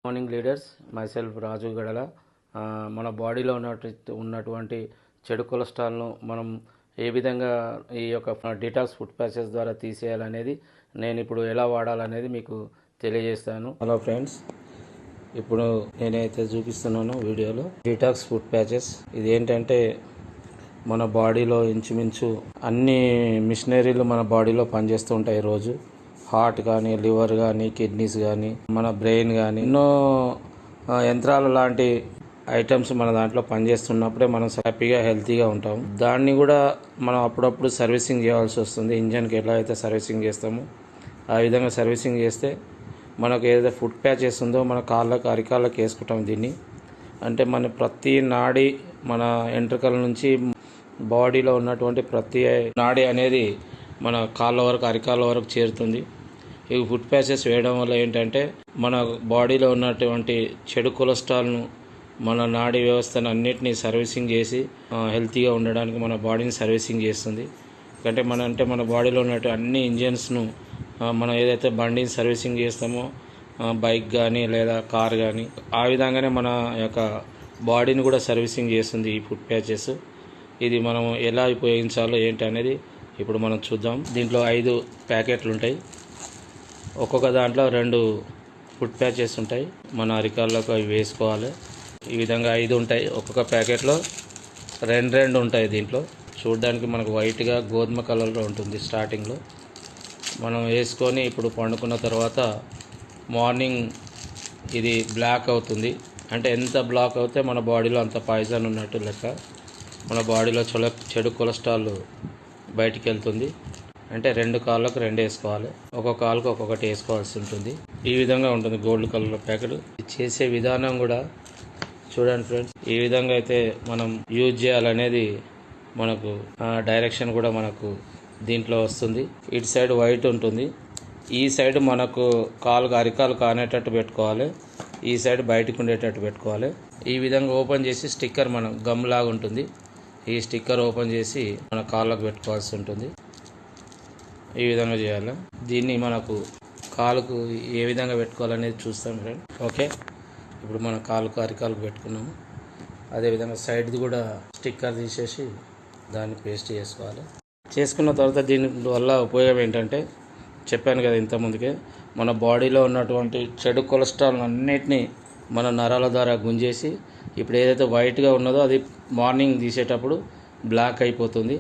Morning leaders myself రాజు గడల మన బాడీలో ఉన్నటువంటి చెడు కొలెస్ట్రాల్ను మనం ఏ విధంగా ఈ యొక్క డీటాక్స్ ఫుడ్ ప్యాచెస్ ద్వారా తీసేయాలనేది నేను ఇప్పుడు ఎలా వాడాలనేది మీకు తెలియజేస్తాను. హలో ఫ్రెండ్స్, ఇప్పుడు నేనైతే చూపిస్తున్నాను వీడియోలో డీటాక్స్ ఫుడ్ ప్యాచెస్. ఇది ఏంటంటే మన బాడీలో ఇంచుమించు అన్ని మిషనరీలు మన బాడీలో పనిచేస్తూ ఉంటాయి రోజు. హార్ట్ కానీ, లివర్ కానీ, కిడ్నీస్ కానీ, మన బ్రెయిన్ కానీ, ఎన్నో యంత్రాలు లాంటి ఐటమ్స్ మన దాంట్లో పనిచేస్తున్నప్పుడే మనం హ్యాపీగా హెల్తీగా ఉంటాం. దాన్ని కూడా మనం అప్పుడప్పుడు సర్వీసింగ్ చేయాల్సి వస్తుంది. ఇంజన్కి ఎలా అయితే సర్వీసింగ్ చేస్తామో ఆ విధంగా సర్వీసింగ్ చేస్తే మనకు ఏదైతే ఫుడ్ ప్యాచెస్ ఉందో మన కాళ్ళకు అరికాళ్ళకి వేసుకుంటాం. దీన్ని అంటే మన ప్రతి నాడి, మన ఎంట్రుకల నుంచి బాడీలో ఉన్నటువంటి ప్రతి నాడి అనేది మన కాళ్ళ వరకు, అరికాళ్ళ వరకు చేరుతుంది. ఈ ఫుడ్ ప్యాచెస్ వేయడం వల్ల ఏంటంటే మన బాడీలో ఉన్నటువంటి చెడు కొలెస్ట్రాల్ను, మన నాడీ వ్యవస్థను అన్నిటినీ సర్వీసింగ్ చేసి హెల్తీగా ఉండడానికి మన బాడీని సర్వీసింగ్ చేస్తుంది. అంటే మన బాడీలో ఉన్నటువంటి అన్ని ఇంజన్స్ను మనం ఏదైతే బండిని సర్వీసింగ్ చేస్తామో, బైక్ కానీ లేదా కార్ కానీ, ఆ విధంగానే మన యొక్క బాడీని కూడా సర్వీసింగ్ చేస్తుంది ఈ ఫుడ్ ప్యాచెస్. ఇది మనం ఎలా ఉపయోగించాలో ఏంటి అనేది ఇప్పుడు మనం చూద్దాం. దీంట్లో 5 ప్యాకెట్లు ఉంటాయి. ఒక్కొక్క దాంట్లో 2 ఫుడ్ ప్యాచెస్ ఉంటాయి. మన అరికాళ్ళకు అవి వేసుకోవాలి. ఈ విధంగా 5 ఉంటాయి. ఒక్కొక్క ప్యాకెట్లో 2 ఉంటాయి. దీంట్లో చూడడానికి మనకు వైట్గా గోధుమ కలర్లో ఉంటుంది స్టార్టింగ్లో. మనం వేసుకొని ఇప్పుడు పండుకున్న తర్వాత మార్నింగ్ ఇది బ్లాక్ అవుతుంది. అంటే ఎంత బ్లాక్ అవుతే మన బాడీలో అంత పాయిజన్ ఉన్నట్టు లెక్క. మన బాడీలో చెడు కొలెస్ట్రాల్ బయటికి వెళ్తుంది. అంటే 2 కాళ్ళకు 2 వేసుకోవాలి. ఒక్కొక్క కాళ్ళకు ఒక్కొక్కటి వేసుకోవాల్సి ఉంటుంది. ఈ విధంగా ఉంటుంది గోల్డ్ కలర్ ప్యాకెట్. చేసే విధానం కూడా చూడండి ఫ్రెండ్స్. ఈ విధంగా అయితే మనం యూజ్ చేయాలనేది మనకు డైరెక్షన్ కూడా మనకు దీంట్లో వస్తుంది. ఇటు సైడ్ వైట్ ఉంటుంది. ఈ సైడ్ మనకు అరికాలు కానేటట్టు పెట్టుకోవాలి. ఈ సైడ్ బయటకు ఉండేటట్టు పెట్టుకోవాలి. ఈ విధంగా ఓపెన్ చేసి స్టిక్కర్ మనం గమ్ లాగా ఉంటుంది. ఈ స్టిక్కర్ ఓపెన్ చేసి మన కాళ్ళకు పెట్టుకోవాల్సి ఉంటుంది. ఈ విధంగా చేయాలి. దీన్ని మనకు కాలుకు ఏ విధంగా పెట్టుకోవాలనేది చూస్తాం ఫ్రెండ్. ఓకే, ఇప్పుడు మన అరికాలకు పెట్టుకున్నాము. అదేవిధంగా సైడ్ది కూడా స్టిక్కర్ తీసేసి దాన్ని పేస్ట్ చేసుకోవాలి. చేసుకున్న తర్వాత దీని వల్ల ఉపయోగం ఏంటంటే చెప్పాను కదా ఇంతకుముందుకే, మన బాడీలో ఉన్నటువంటి చెడు కొలెస్ట్రాల్ అన్నిటినీ మన నరాల ద్వారా గుంజేసి ఇప్పుడు ఏదైతే వైట్గా ఉన్నదో అది మార్నింగ్ తీసేటప్పుడు బ్లాక్ అయిపోతుంది.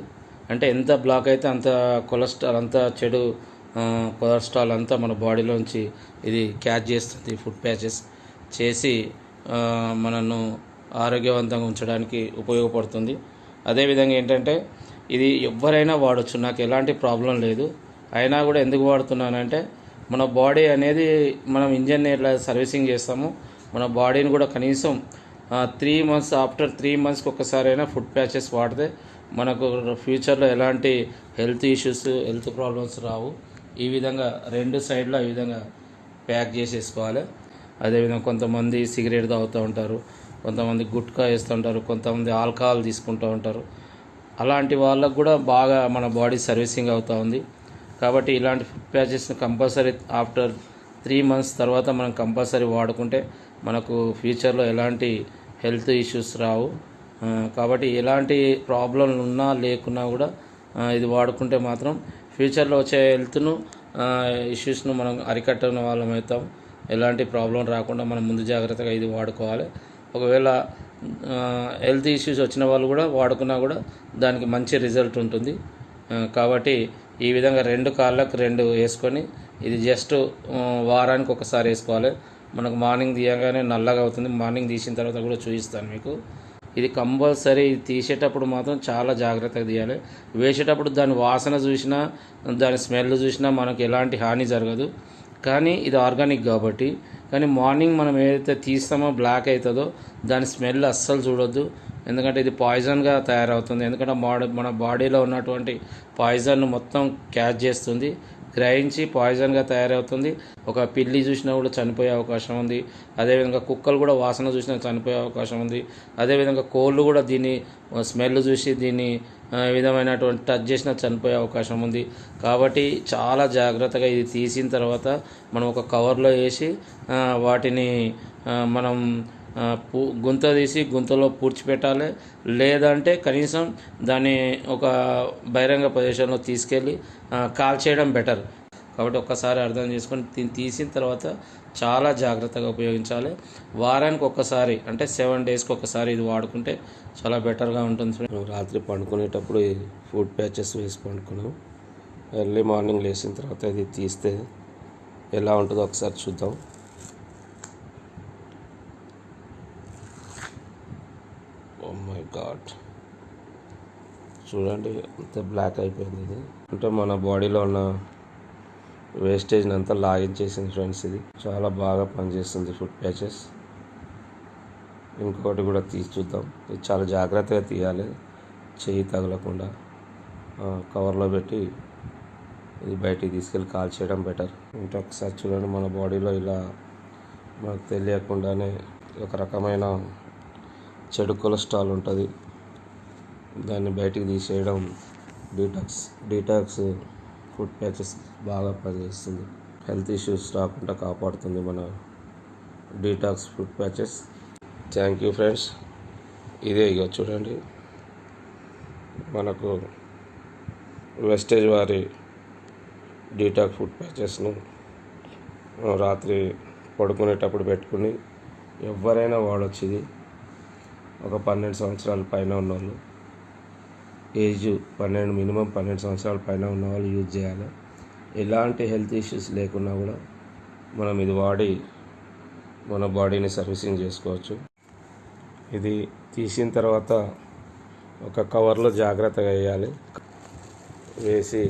అంటే ఎంత బ్లాక్ అయితే అంత కొలెస్ట్రాల్, అంత చెడు కొలెస్ట్రాల్ అంతా మన బాడీలోంచి ఇది క్యాచ్ చేస్తుంది. ఫుడ్ ప్యాచెస్ చేసి మనను ఆరోగ్యవంతంగా ఉంచడానికి ఉపయోగపడుతుంది. అదేవిధంగా ఏంటంటే ఇది ఎవరైనా వాడచ్చు, నాకు ఎలాంటి ప్రాబ్లం లేదు. అయినా కూడా ఎందుకు వాడుతున్నానంటే మన బాడీ అనేది మనం ఇంజన్ ఎట్లా సర్వీసింగ్ చేస్తామో మన బాడీని కూడా కనీసం 3 months, ఆఫ్టర్ 3 monthsకి ఒక్కసారైనా ఫుడ్ ప్యాచెస్ వాడితే మనకు ఫ్యూచర్లో ఎలాంటి హెల్త్ ఇష్యూస్, హెల్త్ ప్రాబ్లమ్స్ రావు. ఈ విధంగా 2 సైడ్లో ఈ విధంగా ప్యాక్ చేసేసుకోవాలి. అదేవిధంగా కొంతమంది సిగరెట్ తాగుతూ ఉంటారు, కొంతమంది గుట్కా వేస్తూ ఉంటారు, కొంతమంది ఆల్కహాల్ తీసుకుంటూ ఉంటారు. అలాంటి వాళ్ళకు కూడా బాగా మన బాడీ సర్వీసింగ్ అవుతూ ఉంది. కాబట్టి ఇలాంటి ఫుడ్ ప్యాచెస్ని కంపల్సరీ ఆఫ్టర్ 3 months తర్వాత మనం కంపల్సరీ వాడుకుంటే మనకు ఫ్యూచర్లో ఎలాంటి హెల్త్ ఇష్యూస్ రావు. కాబట్టి ఎలాంటి ప్రాబ్లం ఉన్నా లేకున్నా కూడా ఇది వాడుకుంటే మాత్రం ఫ్యూచర్లో వచ్చే హెల్త్ను ఇష్యూస్ను మనం అరికట్టిన వాళ్ళం అవుతాం. ఎలాంటి ప్రాబ్లం రాకుండా మనం ముందు జాగ్రత్తగా ఇది వాడుకోవాలి. ఒకవేళ హెల్త్ ఇష్యూస్ వచ్చిన వాళ్ళు కూడా వాడుకున్నా కూడా దానికి మంచి రిజల్ట్ ఉంటుంది. కాబట్టి ఈ విధంగా 2 కాళ్ళకు 2 వేసుకొని ఇది జస్ట్ వారానికి ఒకసారి వేసుకోవాలి. మనకు మార్నింగ్ తీయగానే నల్లగా అవుతుంది. మార్నింగ్ తీసిన తర్వాత కూడా చూపిస్తాను మీకు. ఇది కంపల్సరీ తీసేటప్పుడు మాత్రం చాలా జాగ్రత్తగా తీయాలి. వేసేటప్పుడు దాని వాసన చూసినా, దాని స్మెల్ చూసినా మనకు ఎలాంటి హాని జరగదు. కానీ ఇది ఆర్గానిక్ కాబట్టి, కానీ మార్నింగ్ మనం ఏదైతే తీస్తామో బ్లాక్ అవుతుందో దాని స్మెల్ అస్సలు చూడొద్దు. ఎందుకంటే ఇది పాయిజన్గా తయారవుతుంది. ఎందుకంటే మన బాడీలో ఉన్నటువంటి పాయిజన్ మొత్తం క్యాచ్ చేస్తుంది, గ్రహించి పాయిజన్గా తయారవుతుంది. ఒక పిల్లి చూసినా కూడా చనిపోయే అవకాశం ఉంది. అదేవిధంగా కుక్కలు కూడా వాసన చూసినా చనిపోయే అవకాశం ఉంది. అదేవిధంగా కోళ్ళు కూడా దీన్ని స్మెల్ చూసి దీన్ని విధమైనటువంటి టచ్ చేసినా చనిపోయే అవకాశం ఉంది. కాబట్టి చాలా జాగ్రత్తగా ఇది తీసిన తర్వాత మనం ఒక కవర్లో వేసి వాటిని మనం గుంత తీసి గుంతలో పూడ్చిపెట్టాలి. లేదంటే కనీసం దాన్ని ఒక బహిరంగ ప్రదేశంలో తీసుకెళ్ళి కాల్చేయడం బెటర్. కాబట్టి ఒక్కసారి అర్థం చేసుకొని దీన్ని తీసిన తర్వాత చాలా జాగ్రత్తగా ఉపయోగించాలి. వారానికి ఒక్కసారి అంటే 7 డేస్కి ఒకసారి ఇది వాడుకుంటే చాలా బెటర్గా ఉంటుంది. రాత్రి పండుకునేటప్పుడు ఈ ఫుడ్ ప్యాచెస్ వేసి పండుకున్నాం. ఎర్లీ మార్నింగ్ లేచిన తర్వాత ఇది తీస్తే ఎలా ఉంటుందో ఒకసారి చూద్దాం. ఓ మై గాడ్, చూడండి అంత బ్లాక్ అయిపోయింది. ఇది అంటే మన బాడీలో ఉన్న వేస్టేజ్ని అంతా లాగించేసింది ఫ్రెండ్స్. ఇది చాలా బాగా పనిచేస్తుంది ఫుడ్ ప్యాచెస్. ఇంకొకటి కూడా తీసి చూద్దాం. ఇది చాలా జాగ్రత్తగా తీయాలి, చెయ్యి తగలకుండా కవర్లో పెట్టి ఇది బయటికి తీసుకెళ్ళి కాల్ చేయడం బెటర్. ఇంకా ఒకసారి చూడండి, మన బాడీలో ఇలా మనకు తెలియకుండానే ఒక రకమైన చెడు కొలెస్ట్రాల్ ఉంటుంది. దాన్ని బయటికి తీసేయడం డీటాక్స్ ఫుడ్ ప్యాచెస్ బాగా పనిచేస్తుంది. హెల్త్ ఇష్యూస్ రాకుండా కాపాడుతుంది మన detox food patches. Thank you friends. ఇదే ఇక చూడండి, మనకు వెస్టేజ్ వారి డీటాక్స్ ఫుడ్ ప్యాచెస్ను రాత్రి పడుకునేటప్పుడు పెట్టుకుని ఎవరైనా వాడవచ్చు. ఇది ఒక 12 సంవత్సరాల పైన ఉన్నవాళ్ళు, ఏజ్ మినిమం 12 సంవత్సరాల పైన ఉన్నవాళ్ళు యూజ్ చేయాలి. ఎలాంటి హెల్త్ ఇష్యూస్ లేకున్నా కూడా మనం ఇది వాడి మన బాడీని సర్వీసింగ్ చేసుకోవచ్చు. ఇది తీసిన తర్వాత ఒక కవర్లో జాగ్రత్తగా వేయాలి. వేసి